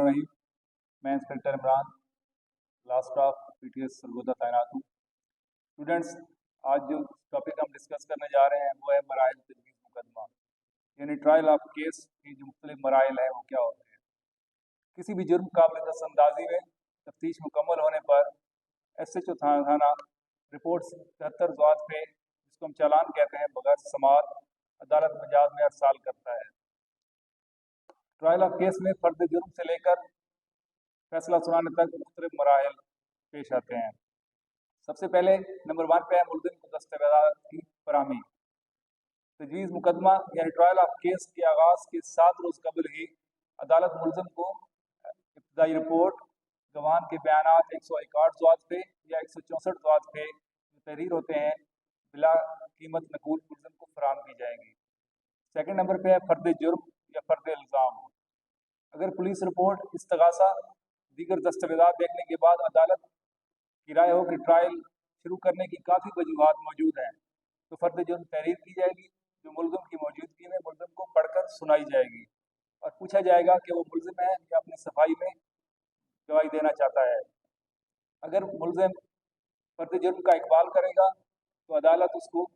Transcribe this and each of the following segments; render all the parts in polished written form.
बिस्मिल्लाहिर्रहमानिर्रहीम। मैं inspector Imran, last staff PTS Sargodha तैनात हूँ। स्टूडेंट्स, आज जो टॉपिक हम डिस्कस करने जा रहे हैं वो है मराइल तजवीज़ मुकदमा, यानी ट्रायल ऑफ केस की जो मुख्तलिफ मराइल हैं वो क्या होते हैं। किसी भी जुर्म काबिल दस्तअंदाजी में तफ्तीश मुकम्मल होने पर SHO थाना रिपोर्ट 73 ज़वात पे, जिसको हम चालान कहते हैं, बगैर समाअत अदालत मजाज में अरसाल करता है। ट्रायल ऑफ केस में फर्द जुर्म से लेकर फैसला सुनाने तक मुख्तलिफ मराहिल पेश आते हैं। सबसे पहले नंबर 1 पे है मुल्ज़िम को दस्तावेज़ात की फराहमी। तजवीज़ मुकदमा यानी ट्रायल ऑफ केस के आगाज़ के 7 रोज़ कबल ही अदालत मुल्ज़िम को इब्तदाई रिपोर्ट, गवाह के बयानात 161 ज़वात पे या 164 ज़वात पे जो तहरीर होते हैं, बिला कीमत नकूल मुल्ज़िम को फराहम की जाएंगी। सेकंड नंबर पे है फर्द जुर्म या फर्द इल्ज़ाम। अगर पुलिस रिपोर्ट, इस्तगासा, दीगर दस्तावेज़ात देखने के बाद अदालत की राय हो कि ट्रायल शुरू करने की काफ़ी वजूहात मौजूद हैं, तो फर्द जुर्म तहरीर की जाएगी, जो मुल्ज़िम की मौजूदगी में मुल्ज़िम को पढ़कर सुनाई जाएगी और पूछा जाएगा कि वो मुल्ज़िम है या अपनी सफाई में गवाही देना चाहता है। अगर मुल्ज़िम फर्द जुर्म का इकबाल करेगा तो अदालत उसको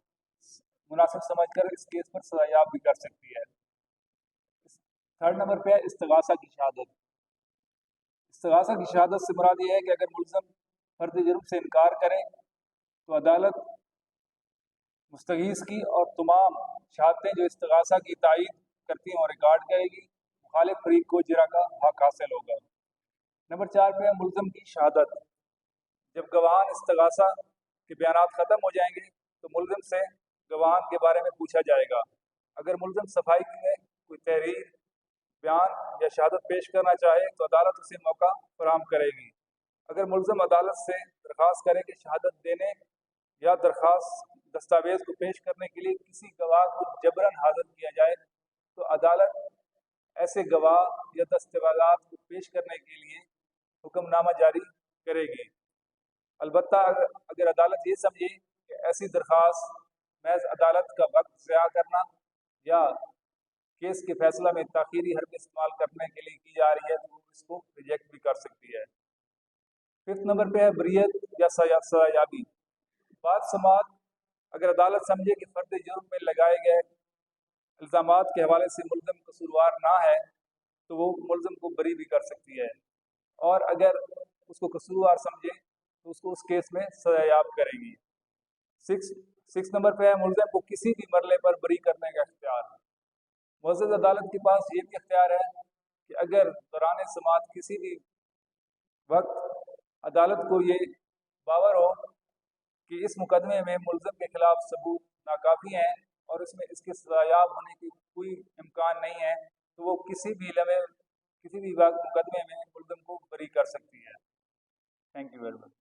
मुनासिब समझकर इस केस पर सजायाब भी कर सकती है। थर्ड नंबर पे है इस्तगासा की शहादत। इस्तगासा की शहादत से मुराद ये है कि अगर मुल्ज़िम फर्द जुर्म से इनकार करे तो अदालत मुस्तगीस की और तमाम शहादतें जो इस्तगासा की तायीद करती हैं और रिकॉर्ड करेगी, मुखालिफ फरीक को जिरा का हक हासिल होगा। नंबर 4 पे है मुल्ज़िम की शहादत। जब गवाह इस्तगासा के बयानात ख़त्म हो जाएंगे तो मुल्ज़िम से गवाह के बारे में पूछा जाएगा। अगर मुल्ज़िम सफाई में कोई तहरीर, बयान या शहादत पेश करना चाहे तो अदालत उसे मौका फराहम करेगी। अगर मुल्ज़िम अदालत से दरख्वास्त करे कि शहादत देने या दरख्वास्त दस्तावेज़ को पेश करने के लिए किसी गवाह को जबरन हाजिर किया जाए तो अदालत ऐसे गवाह या दस्तावेज़ात को पेश करने के लिए हुक्मनामा जारी करेगी। अलबत्ता अगर अदालत ये समझे कि ऐसी दरख्वास्त महज अदालत का वक्त ज़ाया करना या केस के फैसला में ताख़ीरी हरफ इस्तेमाल करने के लिए की जा रही है तो इसको रिजेक्ट भी कर सकती है। फिफ्थ नंबर पे है बरीयत या सजायाबी। बाद समाअत अगर अदालत समझे कि फर्द जुर्म में लगाए गए इल्ज़ामात के हवाले से मुल्ज़िम कसूरवार ना है तो वो मुल्ज़िम को बरी भी कर सकती है, और अगर उसको कसूरवार समझे तो उसको उस केस में सजायाब करेगी। सिक्स नंबर पे है मुल्ज़िम को किसी भी मरले पर बरी करने का इख्तियार। मुअज़्ज़ज़ अदालत के पास ये भी इख्तियार है कि अगर दौरान समाअत किसी भी वक्त अदालत को ये बावर हो कि इस मुकदमे में मुल्ज़िम के खिलाफ सबूत नाकाफ़ी हैं और इसमें इसके सजायाब होने की कोई इम्कान नहीं है, तो वो किसी भी मुकदमे में मुल्ज़िम को बरी कर सकती है। Thank you very much.